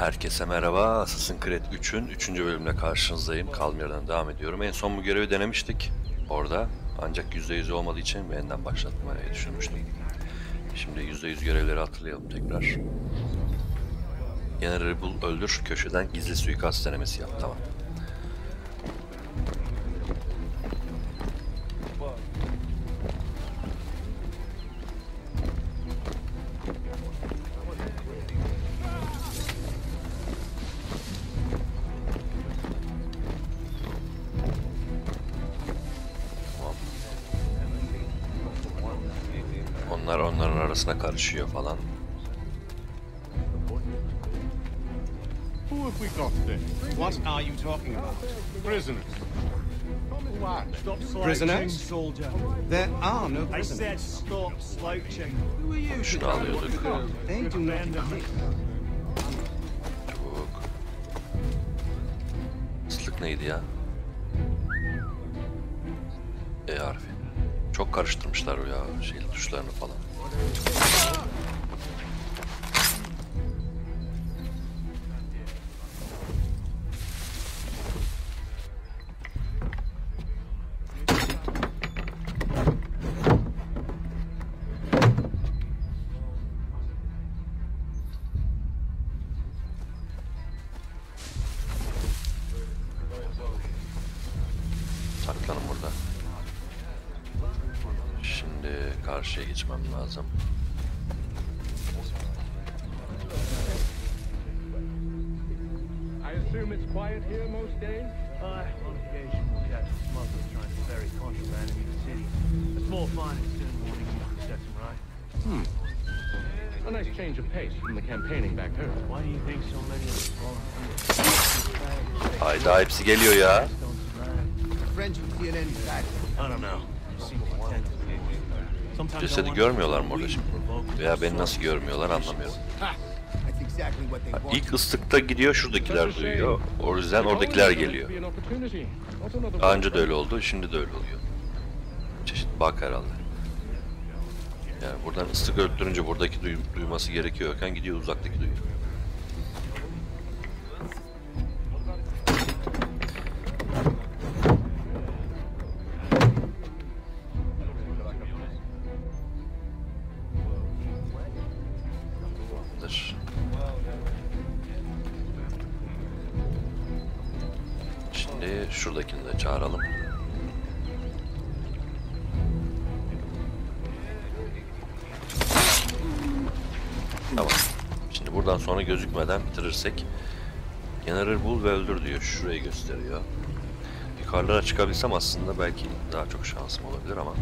Herkese merhaba. Assassin's Creed 3'ün 3. bölümle karşınızdayım. Kaldığım yerden devam ediyorum. En son bu görevi denemiştik orada. Ancak %100 olmadığı için yeniden başlatmayı düşünmüştüm. Şimdi %100 görevleri hatırlayalım tekrar. General'i bul, öldür, köşeden gizli suikast denemesi yap. Tamam. Onların arasına karışıyor falan. Who have we got there? What are you talking about? Prisoners. What? Stop slouching, Prisoners? soldier. There are no I prisoners. said stop slouching. Who are you? Şunu alıyorduk. They do not exist. Çok. Islık neydi ya? E harfi. Çok karıştırmışlar ya tuşlarını falan. Saklanın burada. Şimdi karşıya geçmem lazım. I assume it's quiet here most days? On occasion, we'll catch a smuggler trying to ferry contraband into the city. A small fine and soon morning sets him right. A nice change of pace from the campaigning back home. Why do you think so many of us volunteer? Hayda hepsi geliyor ya. French CNN back. I don't know. Seems content. Sometimes I Cesedi wonder görmüyorlar mı if orada we şimdi? provoke Veya beni some nasıl sort görmüyorlar of anlamıyorum. Ha! That's exactly what they want. İlk ıslıkta gidiyor, şuradakiler duyuyor. O yüzden oradakiler geliyor. Daha önce de öyle oldu, şimdi de öyle oluyor. Çeşit bug herhalde. Yani buradan ıslık öttürünce buradaki duyması gerekiyorken gidiyor uzaktaki duyuyor. Şimdi şuradakini de çağıralım. Tamam. Şimdi buradan sonra gözükmeden bitirirsek General'i bul ve öldür diyor. Şurayı gösteriyor. Yukarılara çıkabilsem aslında belki daha çok şansım olabilir ama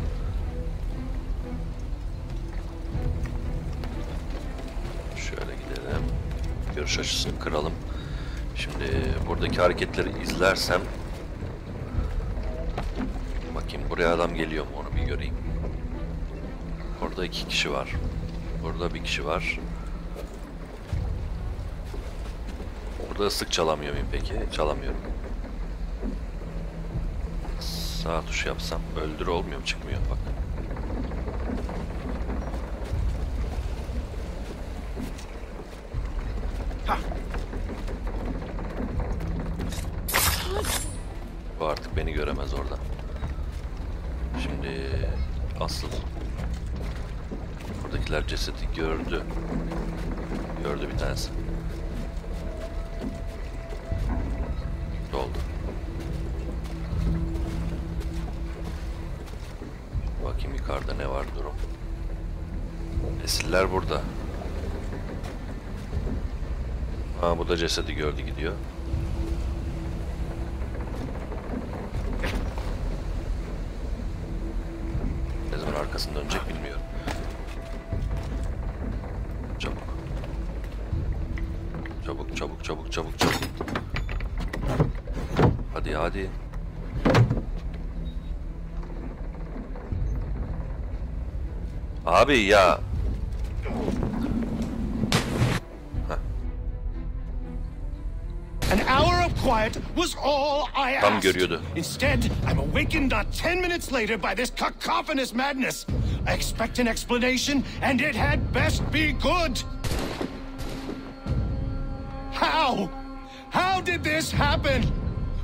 şöyle gidelim. Görüş açısını kıralım. Şimdi buradaki hareketleri izlersem bakayım buraya adam geliyor mu onu bir göreyim. Orada 2 kişi var. Burada 1 kişi var. Burada ıslık çalamıyor muyum peki? Çalamıyorum. Sağ tuş yapsam öldür olmuyor mu? Çıkmıyor bak. Bu artık beni göremez orada. Şimdi asıl buradakiler cesedi gördü. Gördü bir tanesi. Doldu. Bakayım yukarıda ne var durum. Esirler burada. Ha bu da cesedi gördü gidiyor. Ne zaman arkasını dönecek bilmiyorum. Çabuk. Çabuk çabuk çabuk çabuk çabuk. Hadi hadi. Abi ya. An hour of quiet was all I Tam asked. görüyordu. Instead, I'm awakened not 10 minutes later by this cacophonous madness. I expect an explanation, and it had best be good. How? How did this happen?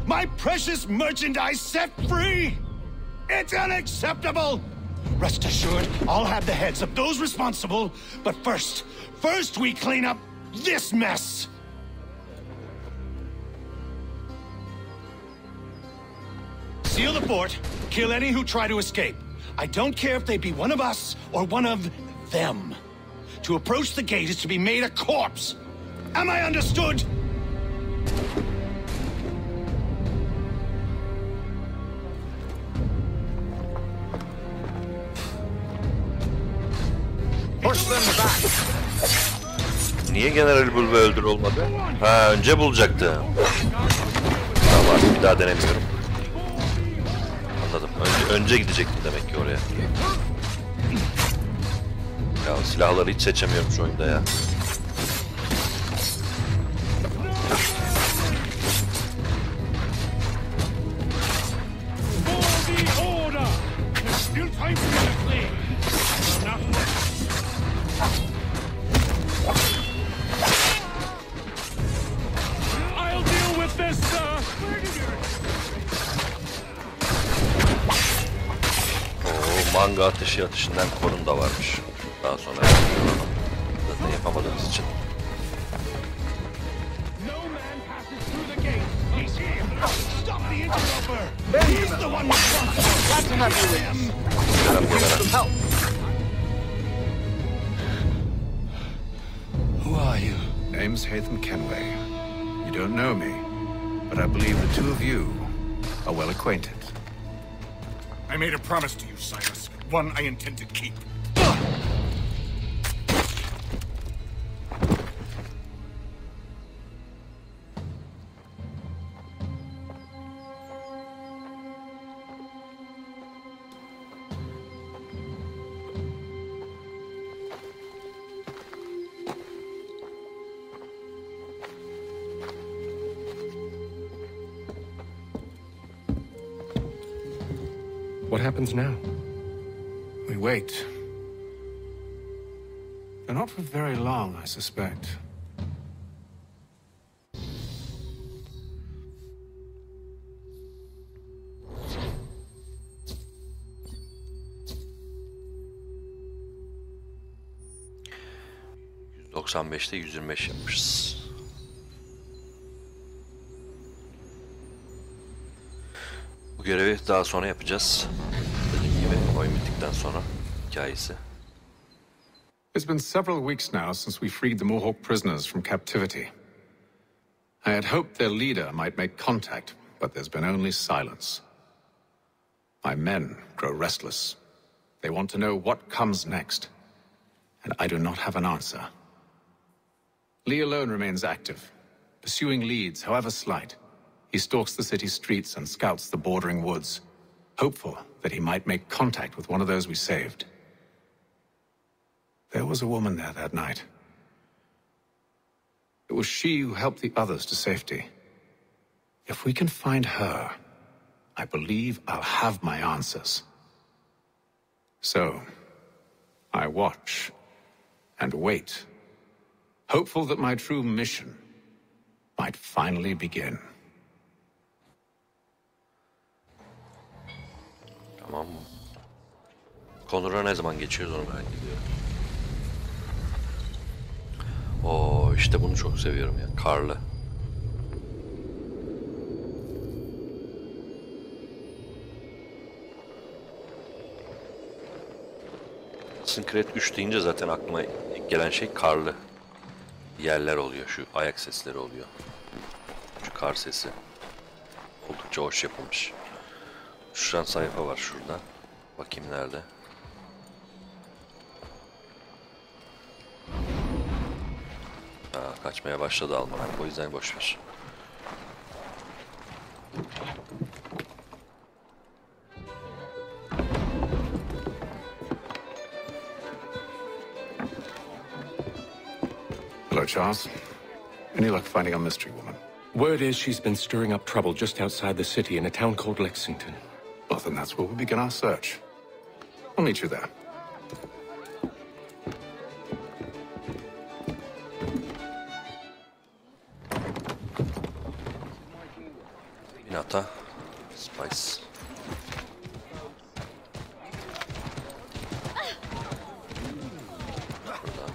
My precious merchandise set free! It's unacceptable! Rest assured, I'll have the heads of those responsible, but first we clean up this mess! Seal the fort, kill any who try to escape. I don't care if they be one of us or one of them. To approach the gate is to be made a corpse. Am I understood? Push them back. Niye General Bulve öldür olmadı? Ha, önce bulacaktı. Tamam, bir daha denemiyorum. Anladım. Önce gidecektim demek ki oraya. Ya silahları hiç seçemiyorum şu oyunda ya. Manga atışından korun da varmış. Daha sonra zaten yapamadığımız için. Who are you? Name's Hatham Kenway. You don't know me, but I believe the two of you are well acquainted. I made a promise to you, Cyrus. One I intend to keep. What happens now? We wait. But not for very long, I suspect. ...95'te 125 yapmışız. Bu görevi daha sonra yapacağız. Dediğim gibi oyun bittikten sonra hikayesi. It's been several weeks now since we freed the Mohawk prisoners from captivity. I had hoped their leader might make contact, but there's been only silence. My men grow restless. They want to know what comes next, and I do not have an answer. Lee alone remains active, pursuing leads, however slight. He stalks the city streets and scouts the bordering woods, hopeful that he might make contact with one of those we saved. There was a woman there that night. It was she who helped the others to safety. If we can find her, I believe I'll have my answers. So, I watch and wait, hopeful that my true mission might finally begin. Tamam. Konura ne zaman geçiyoruz onu merak ediyorum. Oo, işte bunu çok seviyorum ya. Karlı. Syncret 3 deyince zaten aklıma ilk gelen şey karlı yerler oluyor. Şu ayak sesleri oluyor. Şu kar sesi. Oldukça hoş yapılmış. Şuran sayfa var şurada. Bakayım nerede. Kaçmaya başladı Almanak. O yüzden boşver. Hello, Charles. Any luck finding a mystery woman? Word is she's been stirring up trouble just outside the city in a town called Lexington. Well, then that's where we'll begin our search. I'll meet you there. Yumurta. Spice. Burada.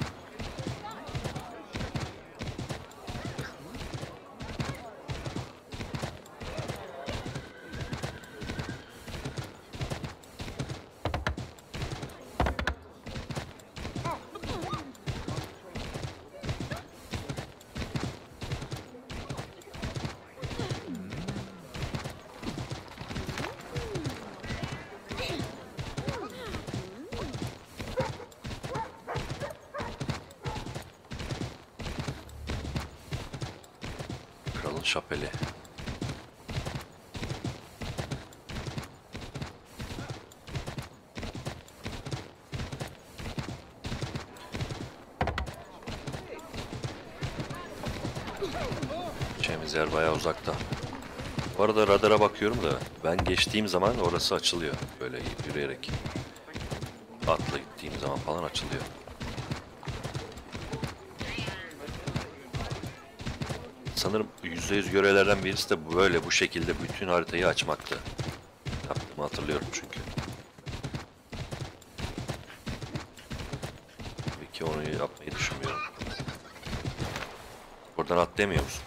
Kralın şapeli. Gideceğimiz yer bayağı uzakta. Bu arada radara bakıyorum da ben geçtiğim zaman orası açılıyor. Böyle yürüyerek. Atla gittiğim zaman falan açılıyor. Sanırım %100 görevlerden birisi de böyle bu şekilde bütün haritayı açmaktı. Yaptığımı hatırlıyorum çünkü. Tabii ki onu yapmayı düşünmüyorum. Buradan atlayamıyor musun?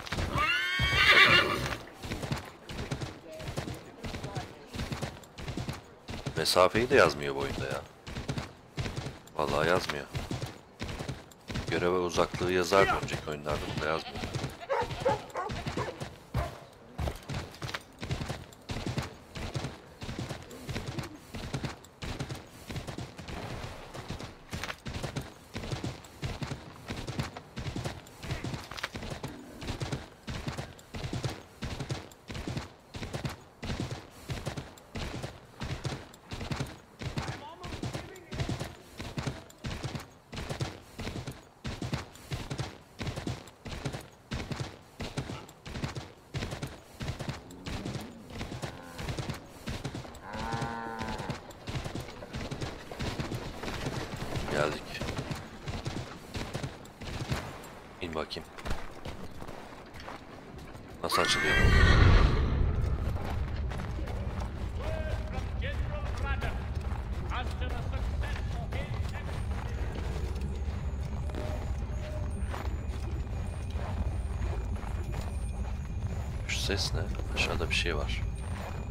Mesafeyi de yazmıyor bu oyunda ya. Vallahi yazmıyor. Göreve uzaklığı yazardı önceki oyunlarda, bunda yazmıyor. Geldik. İn bakayım. Nasıl açılıyor? Şu ses ne? Aşağıda bir şey var.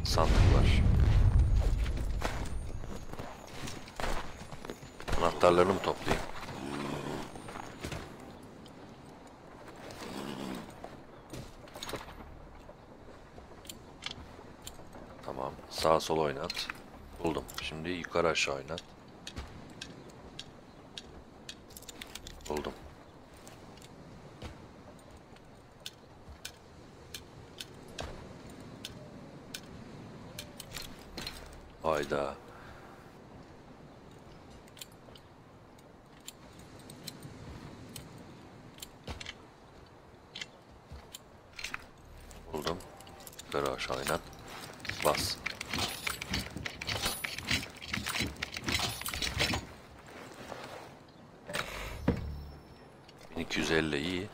Sandık var. Anahtarlarını mı toplayayım? Tamam. Sağa sola oynat. Buldum. Şimdi yukarı aşağı oynat. Buldum. Hayda. Buldum. Yukarı aşağı oynat. Bas. ...1250 iyi.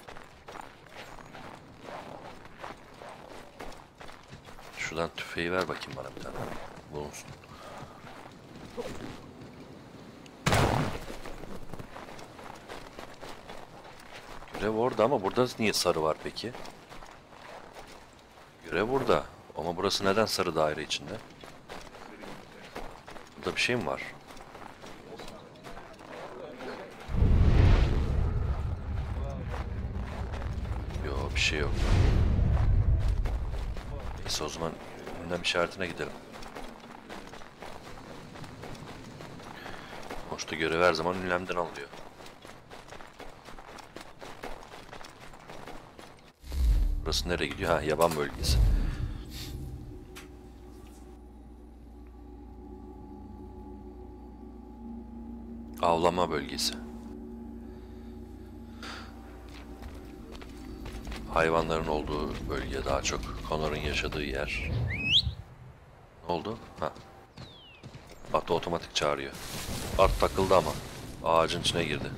Şuradan tüfeği ver bakayım bana bir tane. Bulunsun. Görev orada ama burada niye sarı var peki? Görev burada. Ama burası neden sarı daire içinde? Burada bir şey mi var? Yok, bir şey yok. Neyse o zaman ünlem işaretine gidelim. Sonuçta görev her zaman ünlemden alıyor. Burası nereye gidiyor? Ha, yaban bölgesi. Avlama bölgesi. Hayvanların olduğu bölge daha çok. Connor'un yaşadığı yer. Ne oldu? Ha. At otomatik çağırıyor. At takıldı ama. Ağacın içine girdi.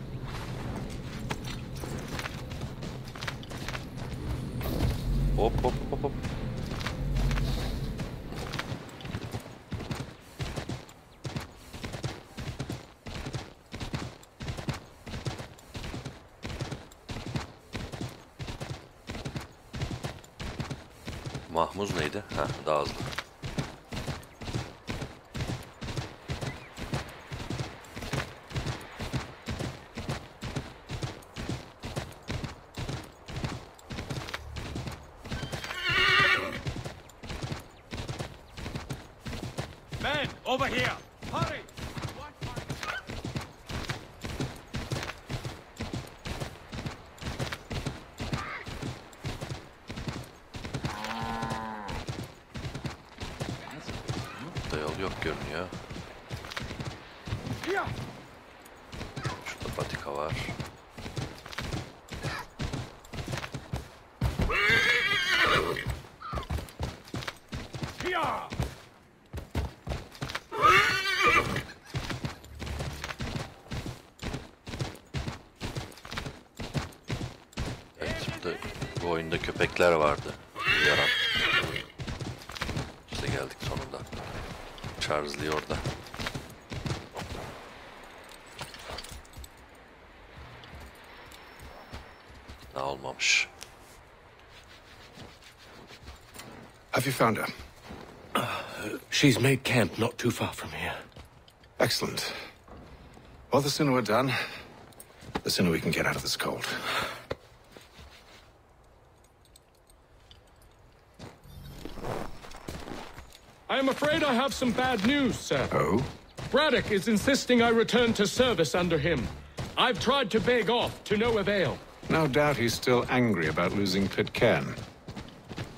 Hop hop hop hop. Mahmuz neydi? Ha, daha hızlı. Men, over here! Hurry! Burada yol yok görünüyor. Şurada patika var. Evet, burada bu oyunda köpekler vardı. Yaran. İşte geldik sonunda. Charles Lee orada. Daha olmamış. Have you found her? She's made camp not too far from here. Excellent. Well, the sooner we're done, the sooner we can get out of this cold. I am afraid I have some bad news, sir. Oh? Braddock is insisting I return to service under him. I've tried to beg off, to no avail. No doubt he's still angry about losing Pitcairn.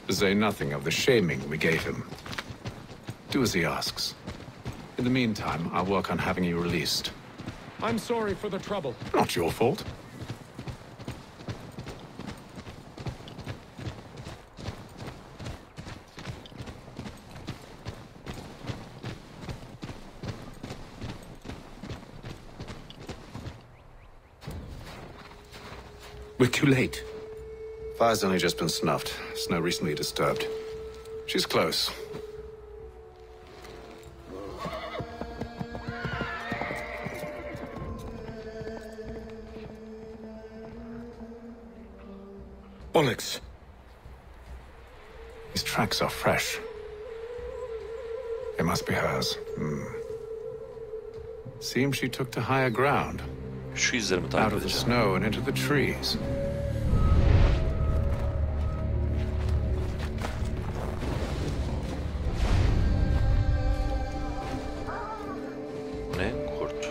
To say nothing of the shaming we gave him. Do as he asks. In the meantime, I'll work on having you released. I'm sorry for the trouble. Not your fault. We're too late. Fire's only just been snuffed. Snow recently disturbed. She's close. Bollocks. These tracks are fresh. They must be hers. Seems she took to higher ground. Şu izlerimi Out takip of the edeceğim. snow and into the trees. Bu ne? Kurt.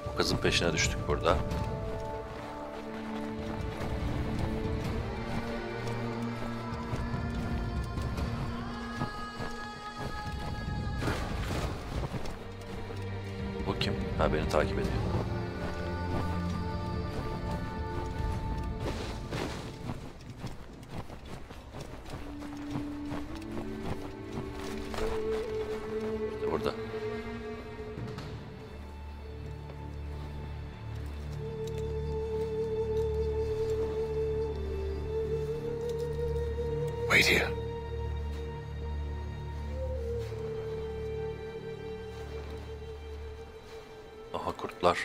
Bu kızın peşine düştük burada. Bu kim? Ha, beni takip ediyor. İşte burada. Wait here. Aha, kurtlar.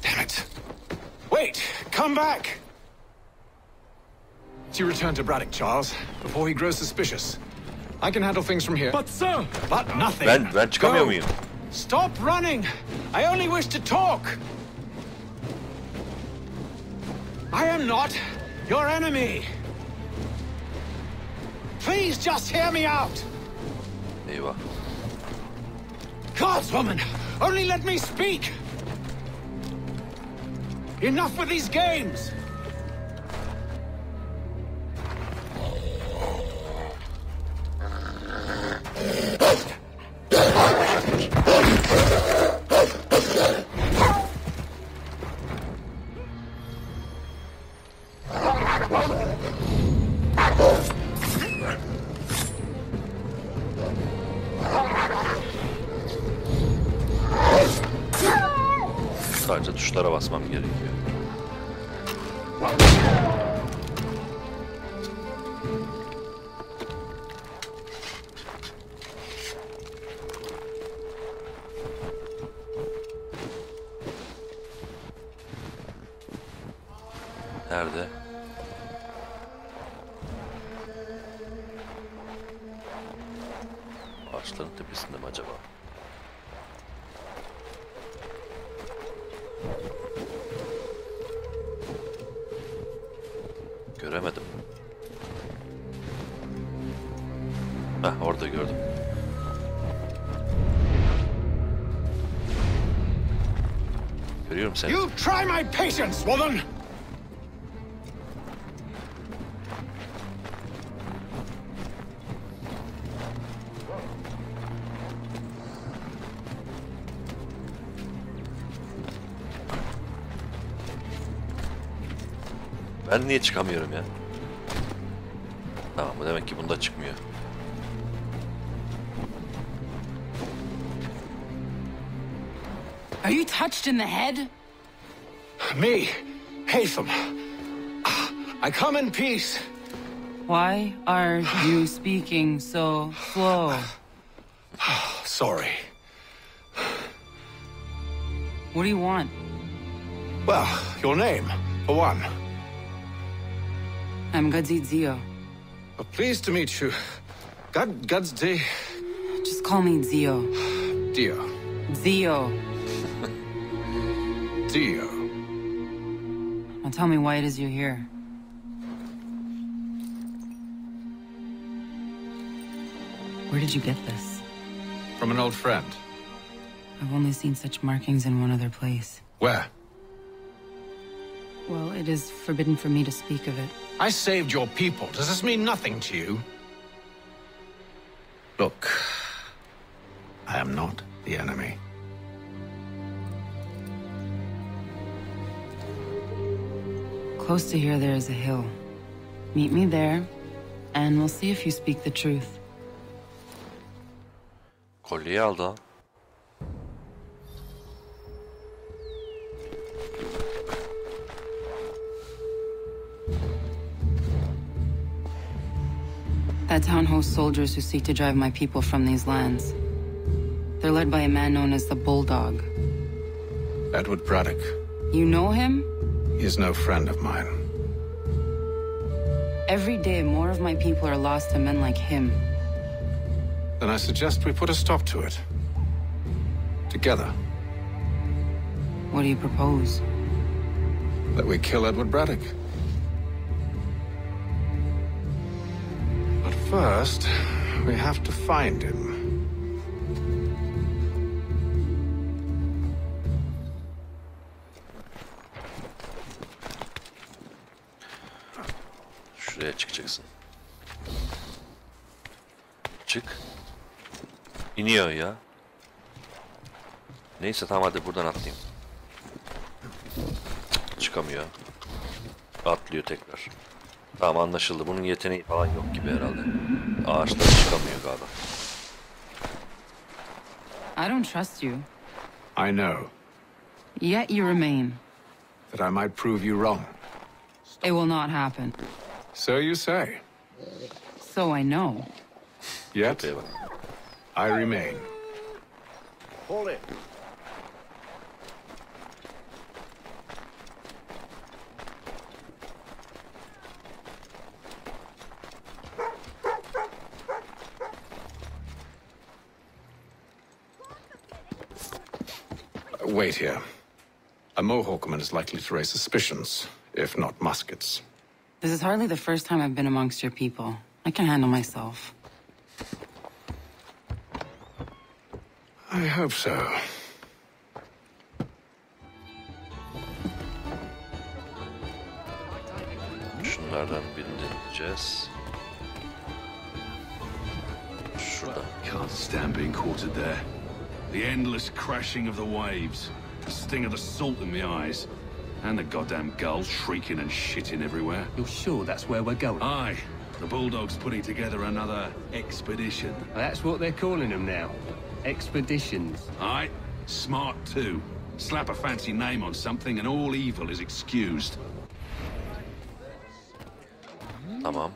Damn it. Wait! Come back! You return to Braddock, Charles, before he grows suspicious. I can handle things from here. But, sir! But nothing. Ben çıkamıyor Go. muyum? Stop running! I only wish to talk! I am not your enemy! Please just hear me out! Eyvah. Gods, woman! Only let me speak! Enough with these games! Sadece tuşlara basmam gerekiyor. Nerede? Ağaçların tepesinde mi acaba? Göremedim. Heh, orada gördüm. Görüyorum seni. You try my patience, woman! Ben niye çıkamıyorum ya? Tamam, bu demek ki bunda çıkmıyor. Are you touched in the head? Me, Haytham. I come in peace. Why are you speaking so slow? Sorry. What do you want? Well, your name, for one. I'm Gadzid Zio. Well, pleased to meet you. God's day. Just call me Zio. Dio. Zio. Dio. Now tell me why it is you're here. Where did you get this? From an old friend. I've only seen such markings in one other place. Where? Well, it is forbidden for me to speak of it. I saved your people. Does this mean nothing to you? Look, I am not the enemy. Close to here, there is a hill. Meet me there, and we'll see if you speak the truth. Kolyeyi aldı ha. That town hosts soldiers who seek to drive my people from these lands. They're led by a man known as the Bulldog. Edward Braddock. You know him? He is no friend of mine. Every day, more of my people are lost to men like him. Then I suggest we put a stop to it. Together. What do you propose? That we kill Edward Braddock. But first, we have to find him. Şuraya çıkacaksın. Çık. İniyor ya. Neyse tamam, hadi buradan atlayayım. Çıkamıyor. Atlıyor tekrar. Tamam, anlaşıldı. Bunun yeteneği falan yok gibi herhalde. Ağaçlara çıkamıyor galiba. I don't trust you. I know Yet you remain. that I might prove you wrong. It will not happen. So you say. So I know. Yet, Şuraya bak. I remain. Hold it. Wait here. A Mohawkman is likely to raise suspicions, if not muskets. This is hardly the first time I've been amongst your people. I can handle myself. I hope so. Şunlardan birini deneyeceğiz. Şurada. Can't stand being quartered there. The endless crashing of the waves, the sting of the salt in my eyes, and the goddamn gulls shrieking and shitting everywhere. You're sure that's where we're going? Aye, the Bulldog's putting together another expedition. That's what they're calling them now. Expeditions. Aye, smart too. Slap a fancy name on something and all evil is excused. Tamam.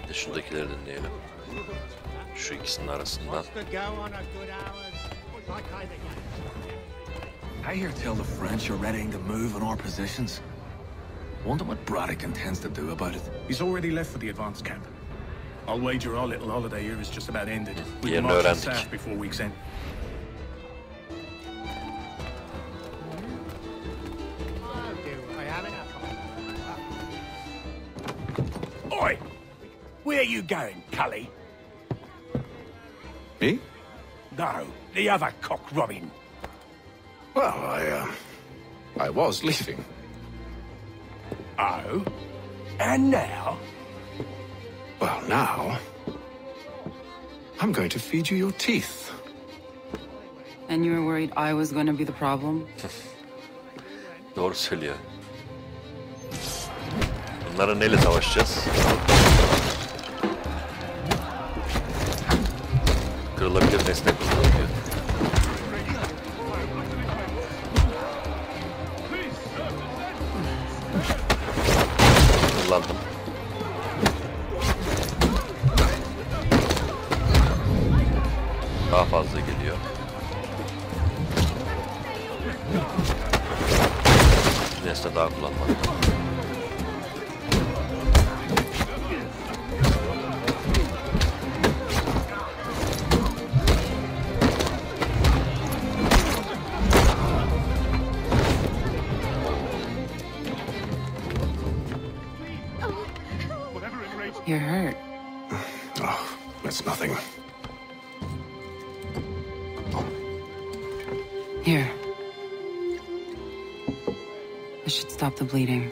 Bir de şuradakileri dinleyelim. Şu ikisinin arasından. I hear tell the French are readying to move on our positions. Wonder what Braddock intends to do about it. He's already left for the advance camp. I'll wager our little holiday here is just about ended. We can Yerini march öğrendik. south before week's end. Oi! Where are you going, Cully? Me? No, the other cock Robin. Well, I was leaving. Oh? And now? Well, now... I'm going to feed you your teeth. And you were worried I was going to be the problem? Doğru söylüyor. Bunlara neyle savaşacağız? Kırılabilir nesne kullanılıyor. Kullandım. Daha fazla geliyor. Nesne daha kullanmadım. You're hurt. Oh, that's nothing. Here. This should stop the bleeding.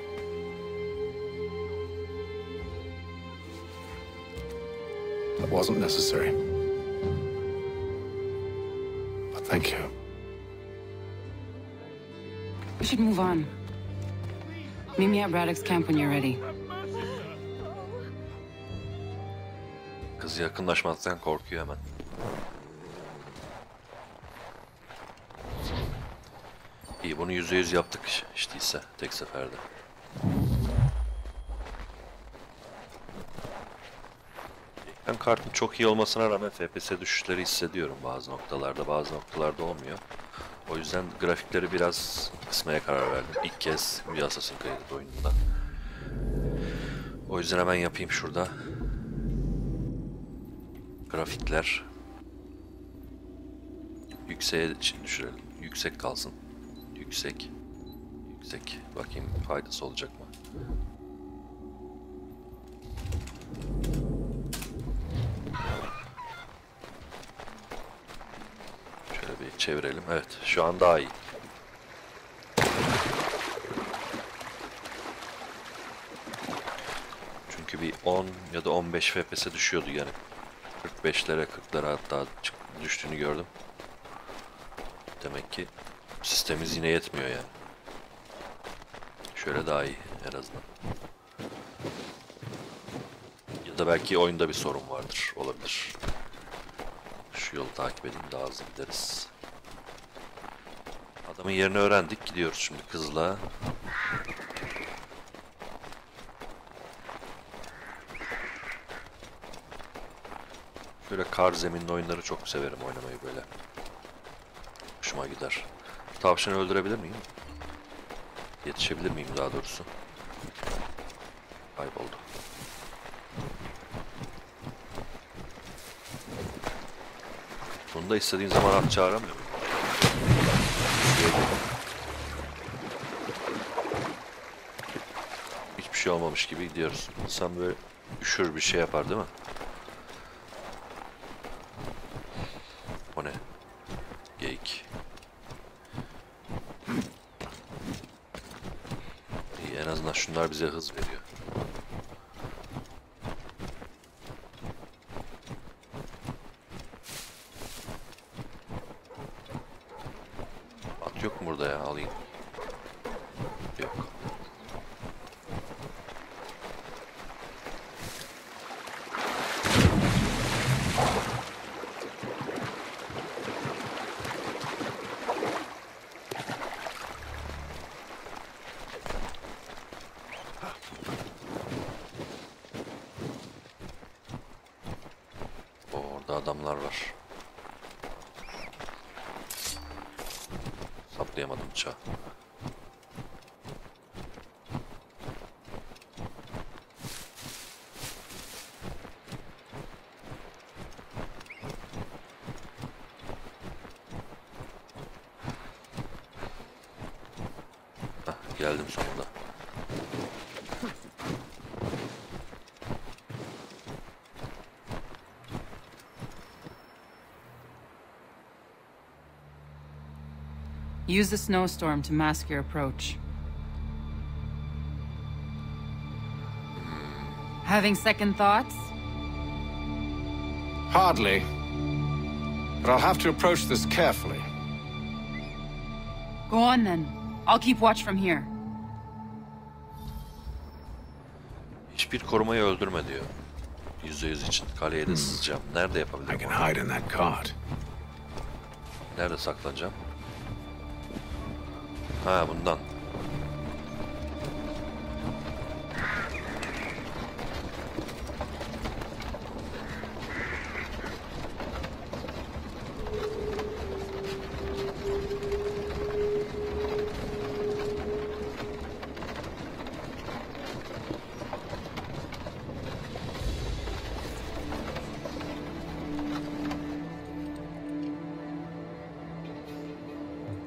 That wasn't necessary. But thank you. We should move on. Meet me at Braddock's camp when you're ready. Kız yakınlaşmaktan korkuyor hemen. İyi, bunu %100 yaptık işte ise tek seferde. Ben kartın çok iyi olmasına rağmen FPS düşüşleri hissediyorum bazı noktalarda, bazı noktalarda olmuyor. O yüzden grafikleri biraz kısmaya karar verdim. İlk kez bir Assassin's Creed oyununda. O yüzden hemen yapayım şurada. Grafikler yükseğe düşürelim. Yüksek kalsın. Yüksek. Yüksek. Bakayım faydası olacak mı? Şöyle bir çevirelim. Evet, şu an daha iyi. Çünkü bir 10 ya da 15 FPS'e düşüyordu yani. 45'lere 40'lara hatta düştüğünü gördüm. Demek ki sistemimiz yine yetmiyor yani. Şöyle daha iyi en azından. Ya da belki oyunda bir sorun vardır, olabilir. Şu yolu takip edeyim, daha hızlı gideriz. Adamın yerini öğrendik, gidiyoruz şimdi kızla. Böyle kar zeminli oyunları çok severim oynamayı böyle. Hoşuma gider. Tavşanı öldürebilir miyim? Yetişebilir miyim daha doğrusu? Kayboldu. Bunu da istediğim zaman at çağıramıyor muyum? Hiçbir şey olmamış gibi gidiyoruz. İnsan böyle üşür bir şey yapar değil mi? O ne? Geyik. İyi, en azından şunlar bize hız veriyor. At yok mu burada ya? Alayım. Yok. Orada adamlar var. Saplayamadım bıçağı. Geldim sonunda. Use the snowstorm to mask your approach. Having second thoughts? Hardly. But I'll have to approach this carefully. Go on then. I'll keep watch from here. Hiçbir korumayı öldürme diyor. %100 için kaleye de sızacağım. Nerede I yapabilirim can onu? hide in that cart. Nerede saklanacağım? Ha, bundan.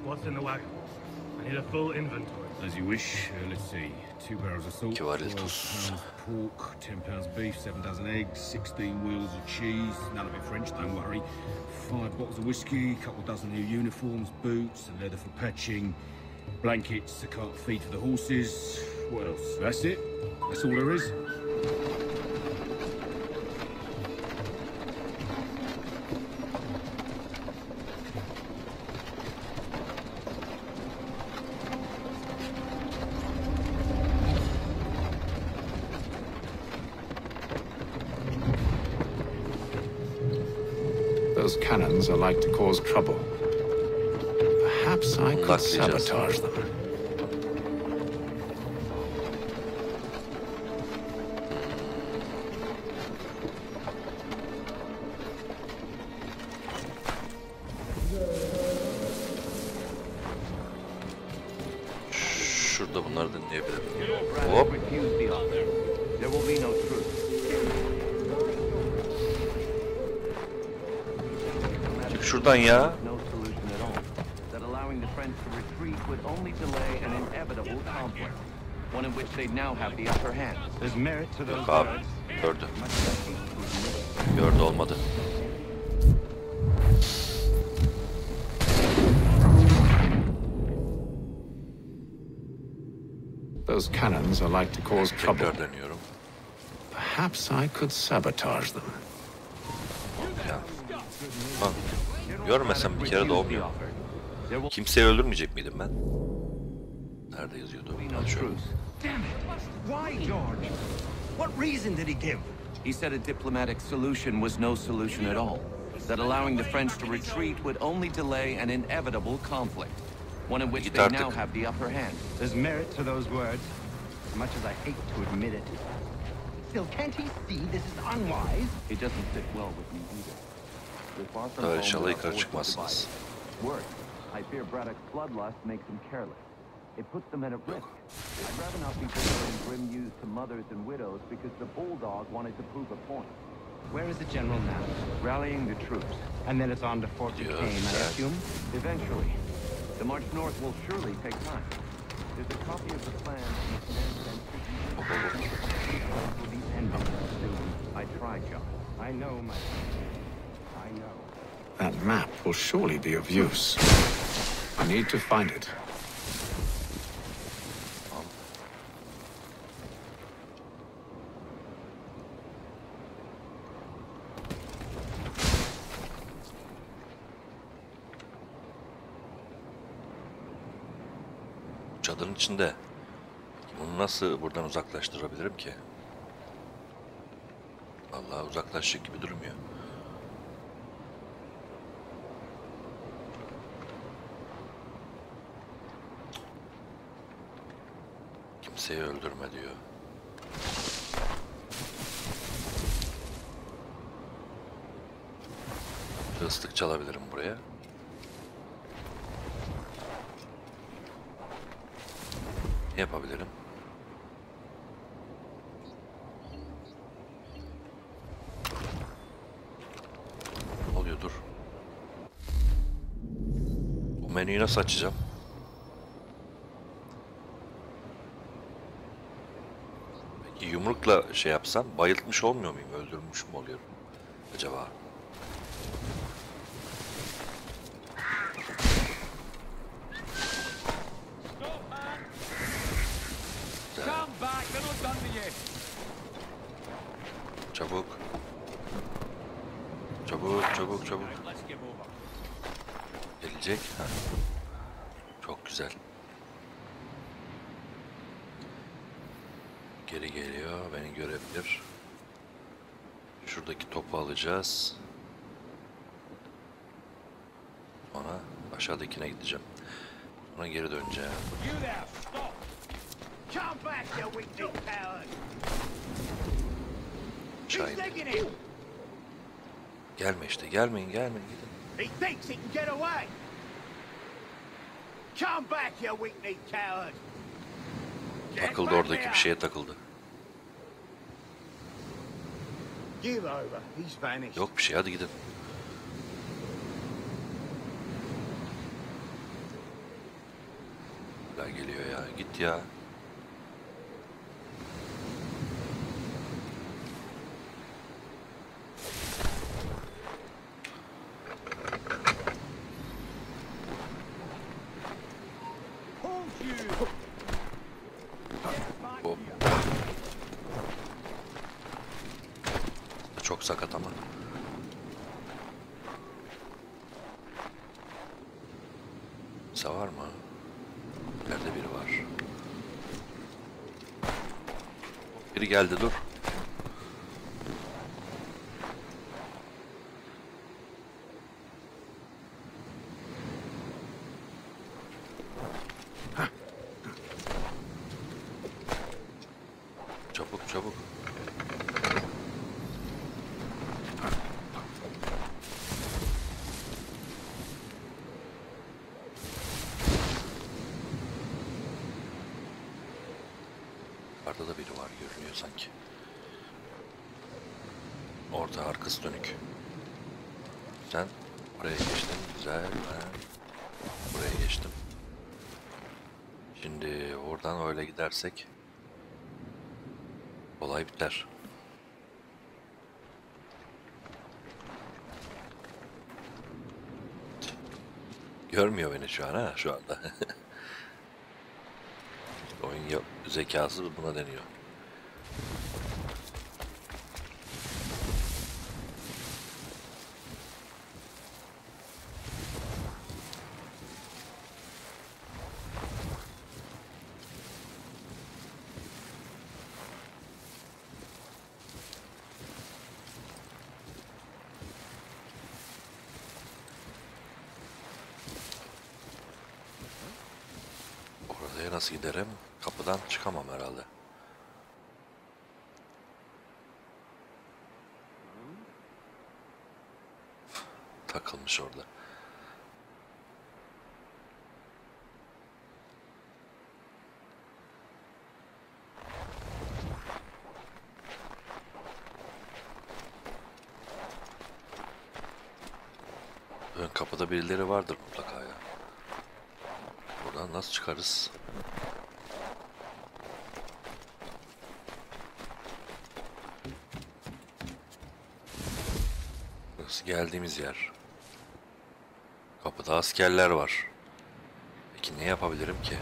What's in the wagon? I need a full inventory. As you wish. Let's see. 2 barrels of salt, 12 Kivaril tuz. pounds pork, 10 pounds beef, 7 dozen eggs, 16 wheels of cheese. None of it French, don't worry. 5 bottles of whiskey, a couple dozen new uniforms, boots, and leather for patching, blankets, a cart feed for the horses. What else? That's it. That's all there is. Those cannons are like to cause trouble. Perhaps I could Baklayacağız. sabotage them. Şurada bunları dinleyebilirim. Braddock Hop. refused the offer. There will be no truce. Çık şuradan ya. No solution at all. That allowing the French to retreat would only delay an inevitable conflict, one in which they now have the upper hand. There's merit to those Yok abi. words. Gördü. Much as I hate to admit it. Gördü, olmadı. Those cannons are like to cause trouble. Tekrar deniyorum. Perhaps I could sabotage them. Ya. Bak. Görmesem bir kere de olmuyor. Kimseyi öldürmeyecek miydim ben? Nerede yazıyordu? No Ha, şöyle. truce. Damn it! Why, George? What reason did he give? He said a diplomatic solution was no solution at all. That allowing the French to retreat would only delay an inevitable conflict, one in which they now have the upper hand. There's merit to those words, much as I hate to admit it. Still, can't he see this is unwise? It doesn't sit well with me either. We're far from Daha home inşallah with our yukarı forces çıkmazsınız. divided. Worse, I fear Braddock's bloodlust makes him careless. It puts the men at risk. I'd rather not be delivering grim news to mothers and widows because the bulldog wanted to prove a point. Where is the general now? Rallying the troops. And then it's on to Fort Yes, Duquesne, I sir. assume? Eventually. The march north will surely take time. There's a copy of the plan in the command center. Will be ended soon. I tried, John. I know, my friend. I know. That map will surely be of use. I need to find it. Çadırın içinde. Bunu nasıl buradan uzaklaştırabilirim ki? Vallahi uzaklaşacak gibi durmuyor. Kimseyi öldürme diyor. Islık çalabilirim buraya. Ne yapabilirim? Ne oluyor, dur. Bu menüyü nasıl açacağım? yumrukla şey yapsam bayıltmış olmuyor muyum? Öldürmüş mü oluyorum acaba? Çabuk. Çabuk. Gelecek. Ha. Çok güzel. Geri geliyor. Beni görebilir. Şuradaki topu alacağız. Sonra aşağıdakine gideceğim. Sonra geri döneceğim. Aşağı in. Gelme işte. Gelmeyin. Gidin. He thinks he can get away. Come back, you weak-kneed coward. Takıldı, oradaki bir şeye takıldı. Give over. He's vanished. Yok bir şey, hadi gidin. Hala geliyor ya. Git ya. Hop. Çok sakat ama. Kimse var mı? Nerede biri var? Biri geldi, dur. Çabuk. Arada da biri var görünüyor sanki. Orta arkası dönük. Sen buraya geçtin, güzel. Ben buraya geçtim. Şimdi oradan öyle gidersek olay biter. Görmüyor beni şu an, ha, şu anda. Oyun zekası buna deniyor. Oraya nasıl giderim? Kapıdan çıkamam herhalde. Takılmış orada. Ön kapıda birileri vardır mutlaka ya. Buradan nasıl çıkarız? Burası geldiğimiz yer. Kapıda askerler var. Peki ne yapabilirim ki?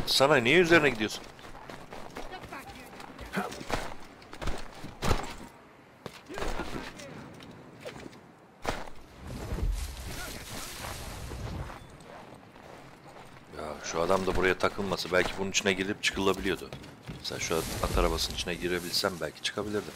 Sana niye üzerine gidiyorsun? Şu adam da buraya takılması, belki bunun içine girip çıkılabiliyordu. Mesela şu at arabasının içine girebilsem belki çıkabilirdim.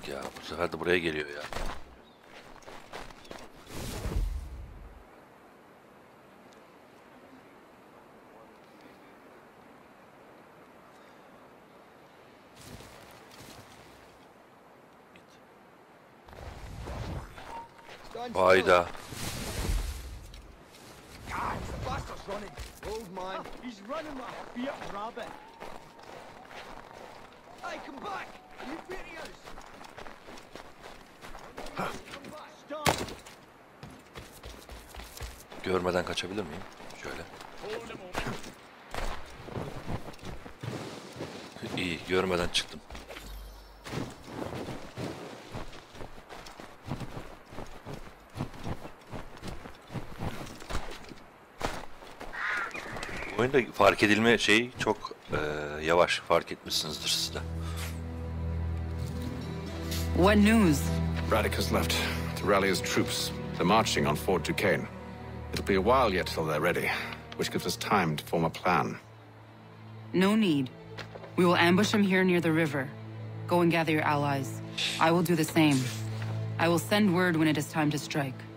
Ya bu sefer de buraya geliyor ya. Hayda. running. Hold mine. He's running like a fierce rabbit. Hey, come back! You videos! Come back! Stop! Görmeden kaçabilir miyim? Şöyle. İyi, görmeden çıktım. Oyunda fark edilme şeyi çok yavaş, fark etmişsinizdir siz de. What news? Radek has left to rally his troops. They're marching on Fort Duquesne. It'll be a while yet till they're ready, which gives us time to form a plan. No need. We will ambush him here near the river. Go and gather your allies. I will do the same. I will send word when it is time to strike.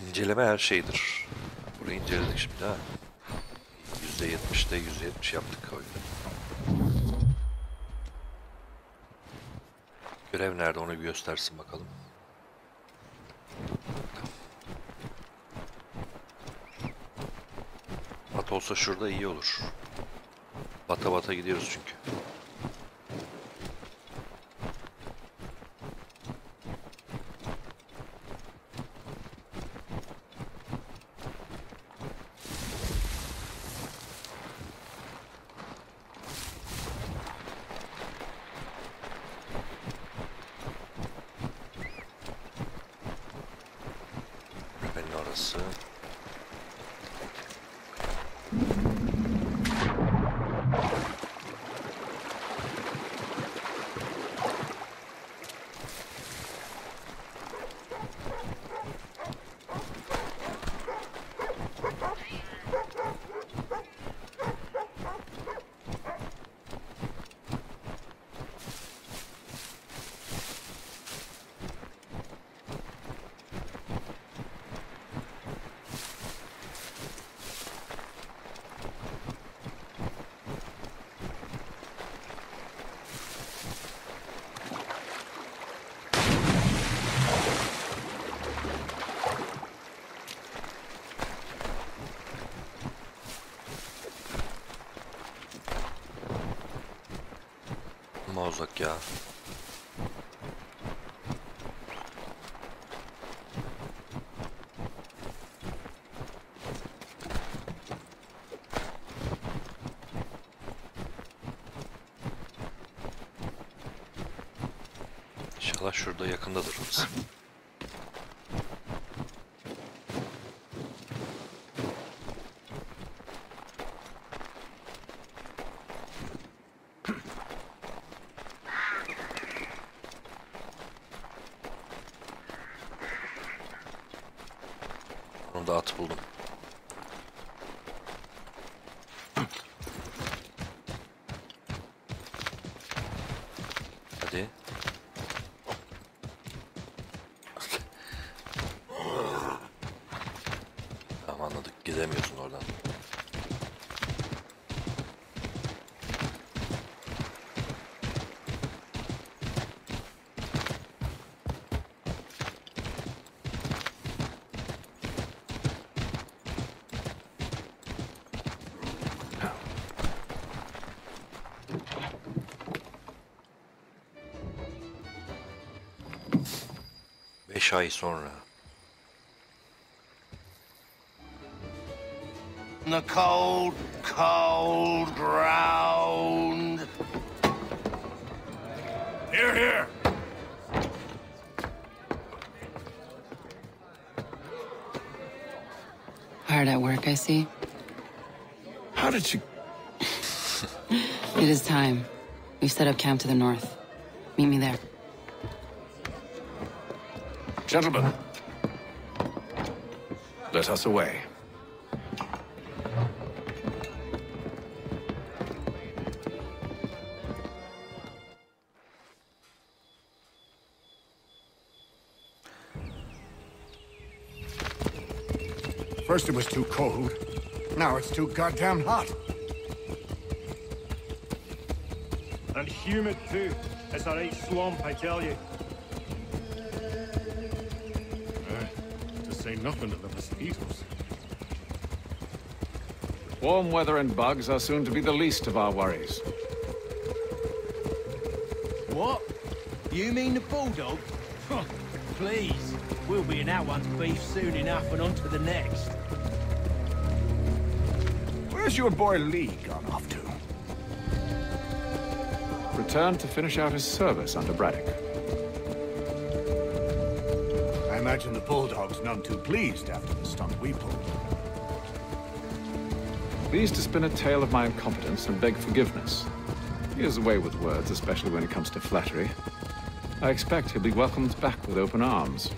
İnceleme her şeydir. Burayı inceledik şimdi ha. %70'de %70 yaptık oyunda. Görev nerede onu bir göstersin bakalım. At olsa şurada iyi olur. Bata bata gidiyoruz çünkü. Orası. Uzak ya. İnşallah şurada yakındadır. Da at buldum. Hadi. Tamam anladık. Gidemiyorsun oradan. Ay sonra. The cold, cold ground. Here, here. Hard at work, I see. How did you... It is time. We've set up camp to the north. Meet me there. Gentlemen, let us away. First it was too cold. Now it's too goddamn hot. And humid too. It's a right swamp, I tell you. ain't nothing to the mosquitoes. Warm weather and bugs are soon to be the least of our worries. What? You mean the bulldog? Please. We'll be in that one's beef soon enough and on to the next. Where's your boy Lee gone off to? Returned to finish out his service under Braddock. I imagine the bulldog's none too pleased after the stunt we pulled. Pleased to spin a tale of my incompetence and beg forgiveness. He has a way with words, especially when it comes to flattery. I expect he'll be welcomed back with open arms.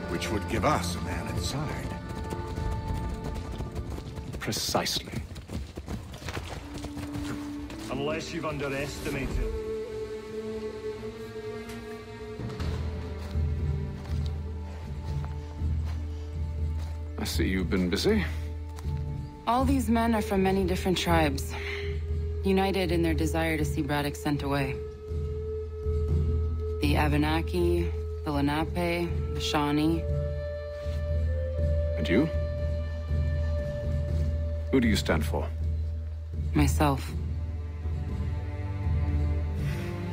Which would give us a man inside. Precisely. Unless you've underestimated. I see you've been busy. All these men are from many different tribes, united in their desire to see Braddock sent away. The Abenaki, the Lenape, the Shawnee. And you? Who do you stand for? Myself.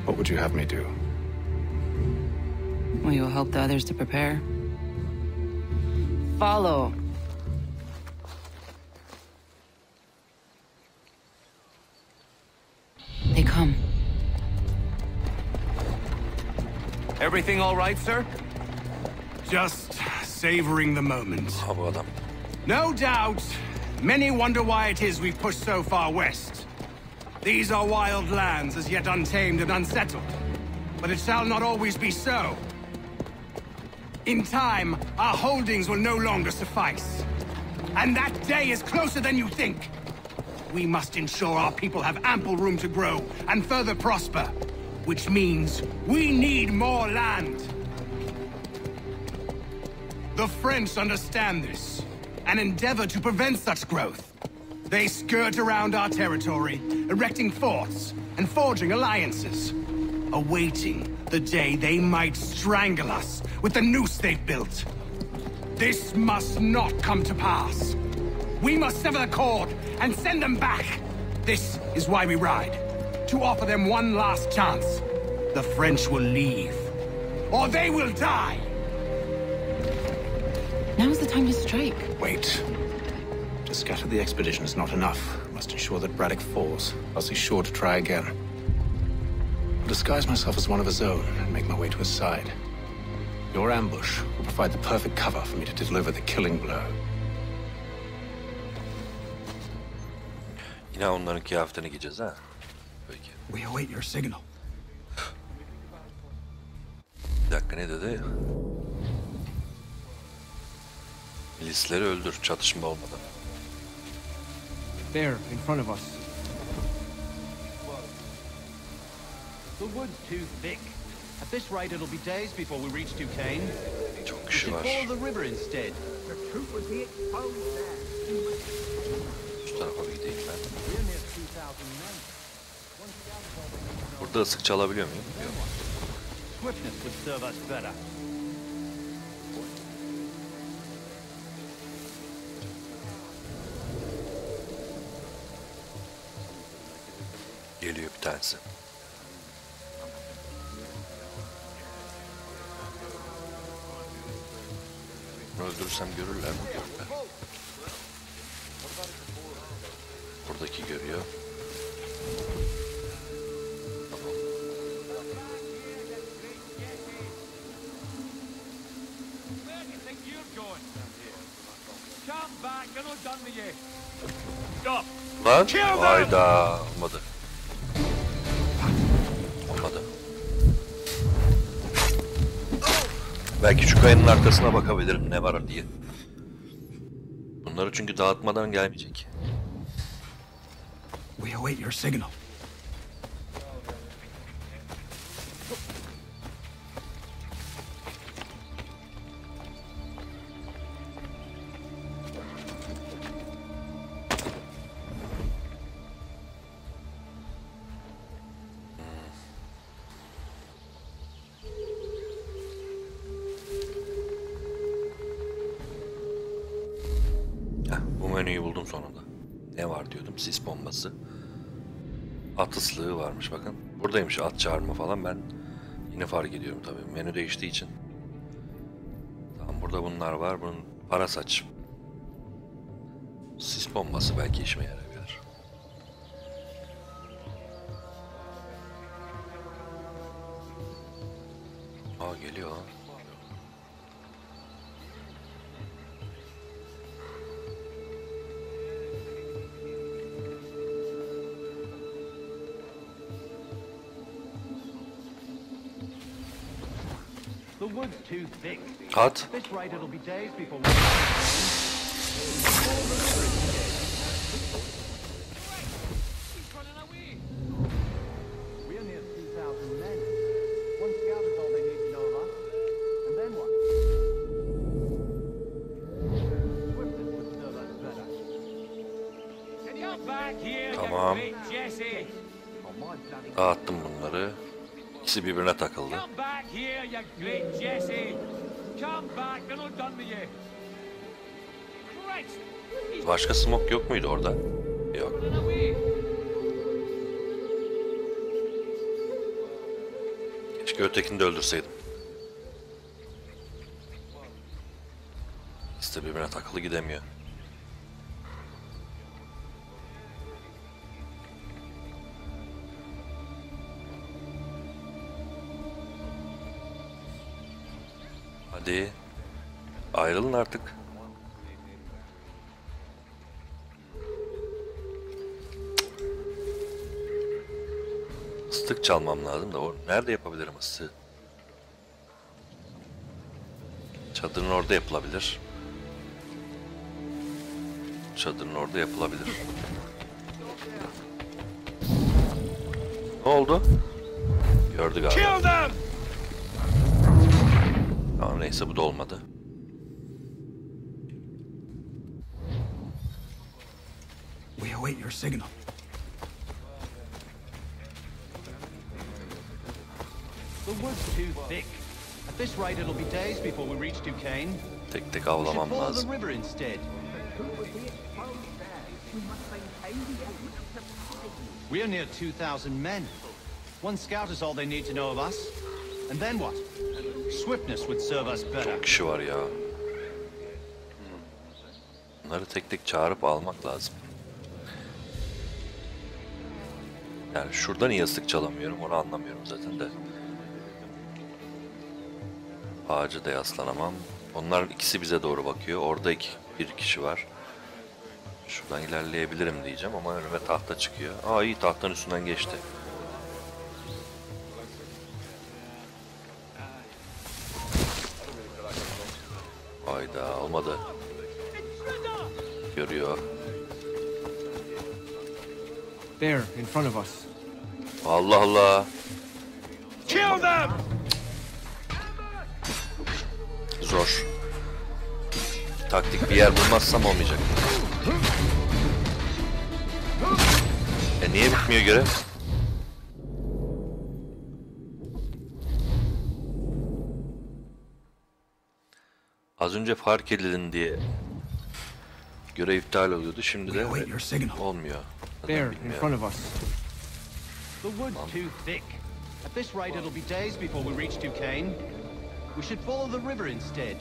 What would you have me do? Will you help the others to prepare? Follow. They come. Everything all right, sir? Just savoring the moment. Ha bu adam. No doubt, many wonder why it is we've pushed so far west. These are wild lands as yet untamed and unsettled. But it shall not always be so. In time, our holdings will no longer suffice. And that day is closer than you think. We must ensure our people have ample room to grow and further prosper. Which means we need more land. The French understand this and endeavor to prevent such growth. They skirt around our territory, erecting forts and forging alliances, awaiting the day they might strangle us with the noose they've built. This must not come to pass. We must sever the cord and send them back. This is why we ride, to offer them one last chance. The French will leave, or they will die. Now's the time to strike. Wait. To scatter the expedition is not enough. We must ensure that Braddock falls, else he's sure to try again. I'll disguise myself as one of his own and make my way to his side. Your ambush will provide the perfect cover for me to deliver the killing blow. Yine onların kıyafetine gideceğiz ha. Peki. We await your signal. Bir dakika ne dedi? Milisleri öldür çatışma olmadan. There, in front of us. The wood's too thick. At this rate, it'll be days before we reach Duquesne. Çok kişi var. Follow the river instead. Şu tarafa bir gideyim ben. Burada ısık çalabiliyor muyum? Yok. Swiftness would serve us better. Geliyor bir tanesi. Bunu öldürürsem görürler mi? Görürler. Buradaki görüyor. Tamam. Lan hayda olmadı. Olmadı. Belki şu kayanın arkasına bakabilirim ne var diye. Bunları çünkü dağıtmadan gelmeyecek. We await your signal. menüyü buldum sonunda. Ne var diyordum, sis bombası. At ıslığı varmış bakın. Buradaymış at çağırma falan, ben yine fark ediyorum tabii. Menü değiştiği için. Tamam, burada bunlar var. Bunun para saç. Sis bombası belki işime yarayabilir. Aa, geliyor lan. The wood's too thick. At. At this rate, it'll be days before we are near 2,000 men. One scout is all they need to know of us. And then what? Swiftness would serve us better. Get back here, Tamam. you big Jesse! Dağıttım bunları. İkisi birbirine takıldı. Come back here, you great Jesse! Come back, they're not done with you! Christ! Başka smoke yok muydu orada? Yok. Running away! Keşke ötekini de öldürseydim. İkisi de birbirine takılı gidemiyor. Hadi. Ayrılın artık. Islık çalmam lazım da nerede yapabilirim ıslığı? Çadırın orada yapılabilir. Çadırın orada yapılabilir. Ne oldu? Gördü galiba. Tamam, neyse bu da olmadı. We await your signal. The wood's too thick. At this rate, it'll be days before we reach Duquesne. Tek tek We should avlamam follow lazım. the river instead. We are near 2,000 men. One scout is all they need to know of us. And then what? Swiftness would serve us better. Çok kişi var ya. Bunları tek tek çağırıp almak lazım. Yani şurada niye ıslık çalamıyorum onu anlamıyorum zaten de. Ağacı da yaslanamam. Onlar ikisi bize doğru bakıyor. Orada bir kişi var. Şuradan ilerleyebilirim diyeceğim ama önüme tahta çıkıyor. Aa, iyi, tahtanın üstünden geçti. Hayda, olmadı. Görüyor. There, in front of us. Allah Allah. Kill them! Zor. Taktik bir yer bulmazsam olmayacak. Niye bitmiyor görev? Az önce fark edildin diye görev iptal oluyordu. Şimdi de olmuyor. There, in front of us. The wood's too thick. At this rate, it'll be days before we reach Duquesne. We should follow the river instead.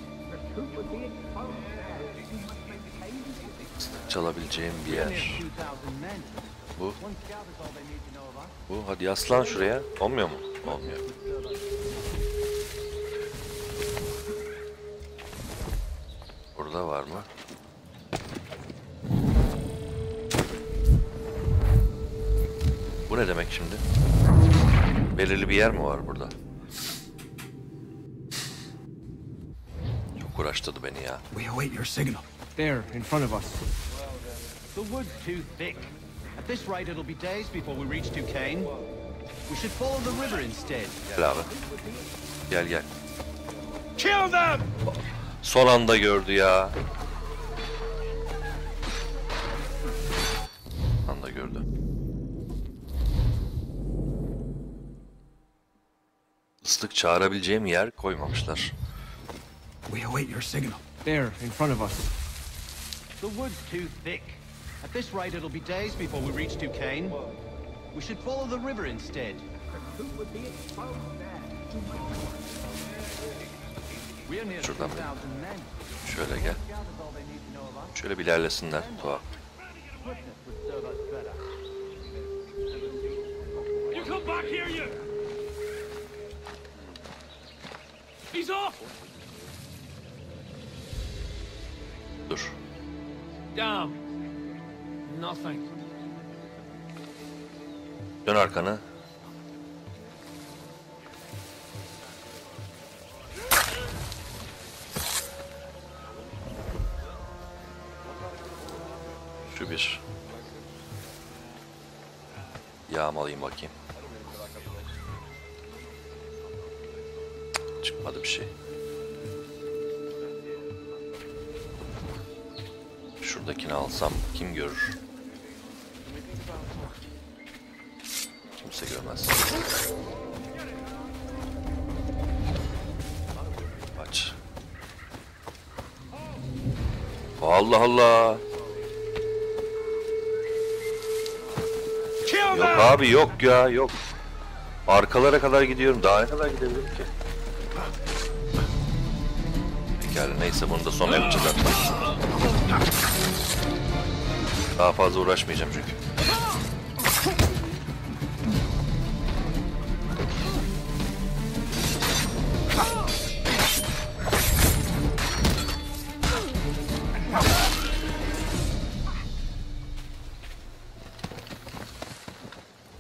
Çalabileceğim bir yer. Bu. Bu. Hadi yaslan şuraya. Olmuyor mu? Olmuyor. Burada var mı? Bu ne demek şimdi? Belirli bir yer mi var burada? Çok uğraştırdı beni ya. We await your signal. There, in front of us. The wood's too thick. At this rate, it'll be days before we reach Duquesne. We should follow the river instead. Gel abi. Gel gel. Kill them! Son anda gördü ya. Anda gördü. Islık çağırabileceğim yer koymamışlar. We await your signal. There, in front of us. The wood's too thick. At this rate, it'll be days before we reach Duquesne. We should follow the river instead. Şuradan şöyle gel. Şöyle bir ilerlesinler. Tuhaf. You come back here, you! He's off! Dur. Damn. Nothing. Dön arkanı. Şu bir. Yağmalayayım bakayım. Çıkmadı bir şey. Şuradakini alsam kim görür? Kimse görmez. Aç. Allah Allah. Yok abi, yok ya, yok. Arkalara kadar gidiyorum. Daha ne kadar gidebilirim ki? Pekala, neyse, bunu da sonra yapacağız artık. Daha fazla uğraşmayacağım çünkü.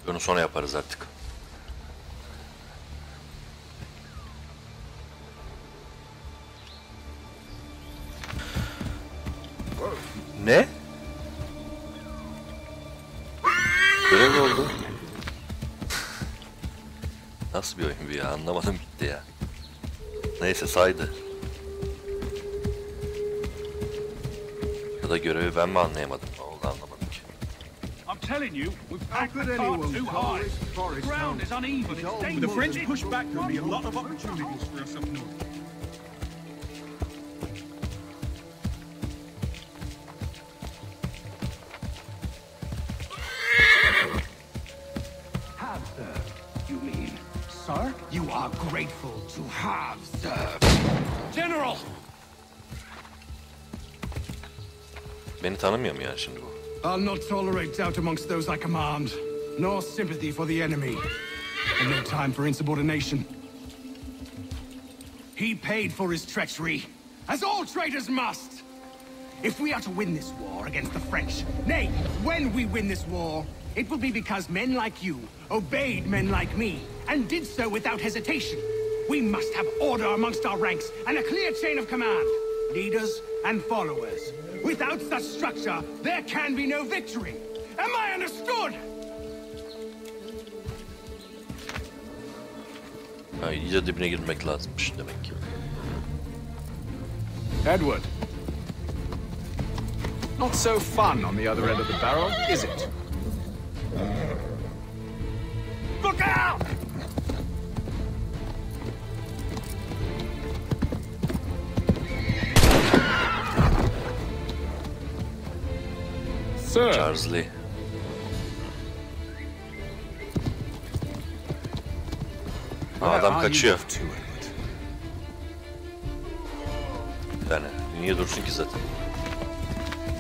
Bunu sonra yaparız artık. Ne? Görev mi oldu? Nasıl bir oyun bu ya? Anlamadım gitti ya. Neyse, saydı. Ya da görevi ben mi anlayamadım? Ne oldu anlamadım ki. I'm telling you, we've packed the cart too high. The ground is uneven. It's dangerous. With the French push back, there'll be a lot of opportunities for us up north. Have served, you mean? Sir, you are grateful to have served. General! Beni tanımıyor mu yani şimdi bu? I'll not tolerate doubt amongst those I command, nor sympathy for the enemy. And no time for insubordination. He paid for his treachery, as all traitors must. If we are to win this war against the French, nay, when we win this war, it will be because men like you obeyed men like me, and did so without hesitation. We must have order amongst our ranks, and a clear chain of command. Leaders and followers. Without such structure, there can be no victory. Am I understood? Ha, iyice dibine girmek lazımmış demek ki. Edward. Not so fun on the other end of the barrel, is it? Look out! Sir. Charles Lee. Adam kaçıyor. Yani niye dursun ki zaten?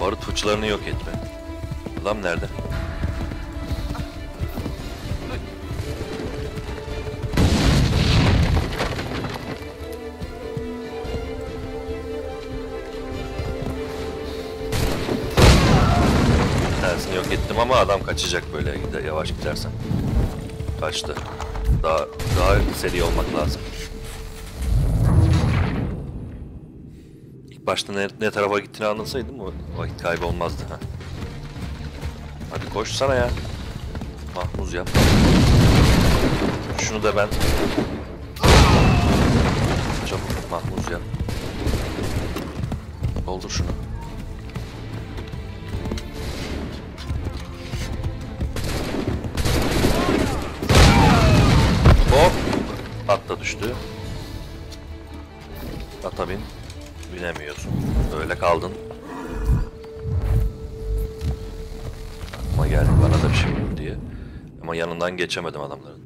Barut fıçılarını yok etme. Adam nerede? Tersini yok ettim ama adam kaçacak böyle yavaş gidersen. Kaçtı. Daha seri olmak lazım. İlk başta ne tarafa gittiğini anlasaydım o vakit kaybı olmazdı. Ha. Hadi koşsana ya. Mahmuz yap. Şunu da ben. Çabuk Mahmuz yap. Doldur şunu. Hop! At da düştü. Ata bin. Binemiyorsun. Öyle kaldın. Aklıma geldi bana da bir şey olur diye. Ama yanından geçemedim adamların.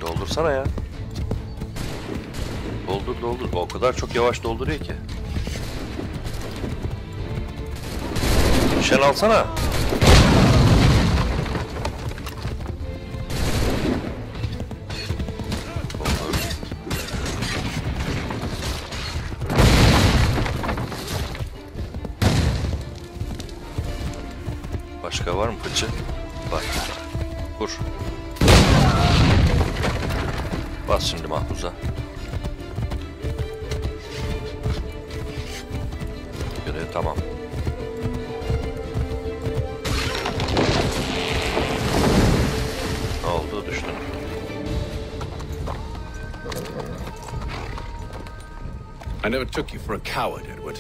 Doldursana ya. Doldur. O kadar çok yavaş dolduruyor ki. Nişan alsana. Başka var mı fıçı? Var. Vur. Bas şimdi mahpuza. Görev tamam. Ne oldu? Düştün. I never took you for a coward, Edward.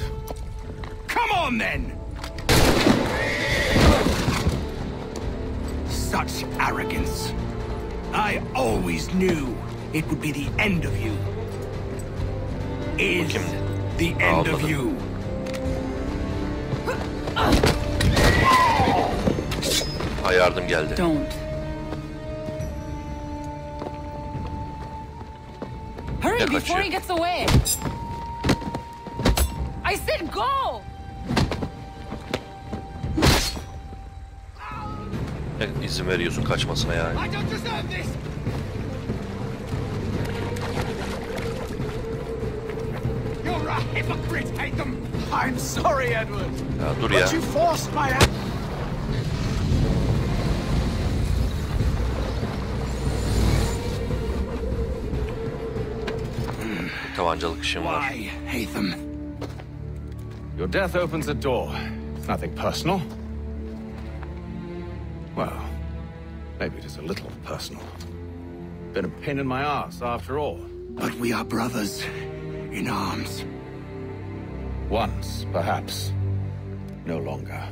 Come on, then! Such arrogance. I always knew it would be the end of you. Is the end of you. Ha, yardım geldi. Don't. Hurry before he gets away. I said go. İzin veriyorsun kaçmasına yani. I don't deserve this. You're a hypocrite, Hatham. I'm sorry, Edward. Ya dur ya. But you forced my Tabancalık işim var. Why, Hatham? Your death opens a door. It's nothing personal. Well, maybe it is a little personal. Been a pain in my ass, after all. But we are brothers in arms. Once, perhaps. No longer.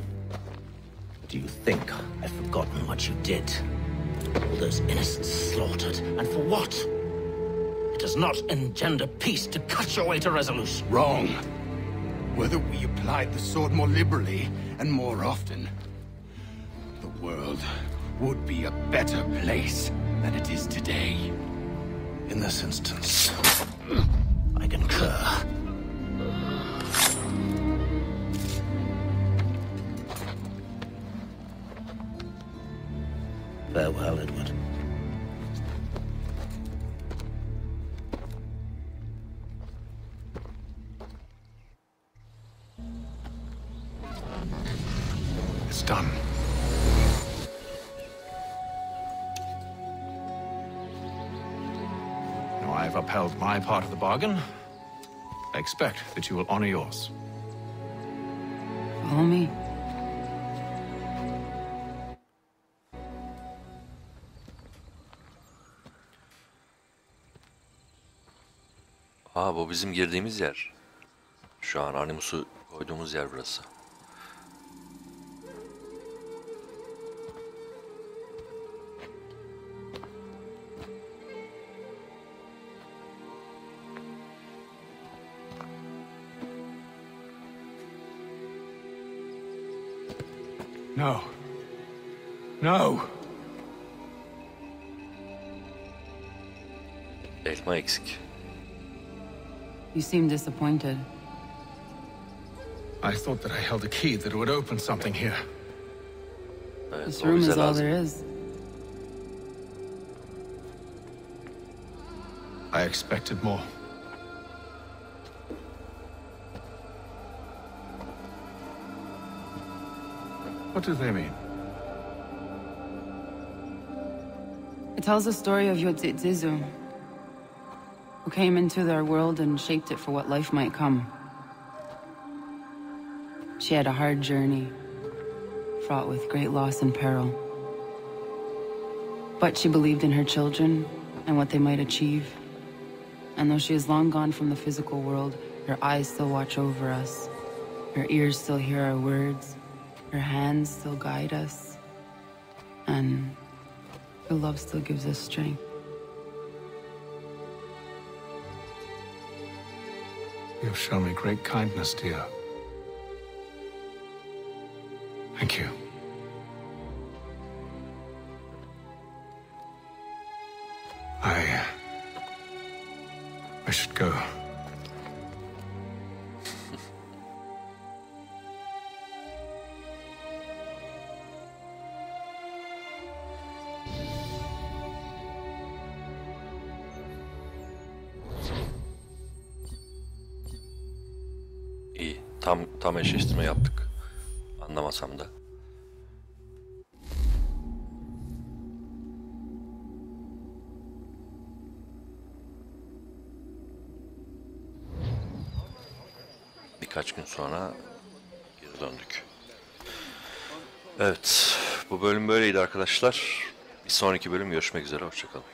Do you think I've forgotten what you did? All those innocents slaughtered, and for what? It does not engender peace to cut your way to resolution. Wrong. Whether we applied the sword more liberally and more often, the world would be a better place than it is today. In this instance, I concur. Farewell, Edward. It's done. Now I've upheld my part of the bargain. I expect that you will honor yours. Follow me. Aa, bu bizim girdiğimiz yer. Şu an Animus'u koyduğumuz yer burası. No. No. Elma eksik. You seem disappointed. I thought that I held a key that would open something here. Evet, This o room bize is all lazım. there is. I expected more. What do they mean? It tells the story of Yodzizu, who came into their world and shaped it for what life might come. She had a hard journey, fraught with great loss and peril. But she believed in her children and what they might achieve. And though she is long gone from the physical world, her eyes still watch over us. Her ears still hear our words. Her hands still guide us. And her love still gives us strength. You've shown me great kindness, dear. Thank you. I should go. İyi. Tam eşleştirme yaptık. Anlamasam da. Birkaç gün sonra geri döndük. Evet. Bu bölüm böyleydi arkadaşlar. Bir sonraki bölüm görüşmek üzere. Hoşça kalın.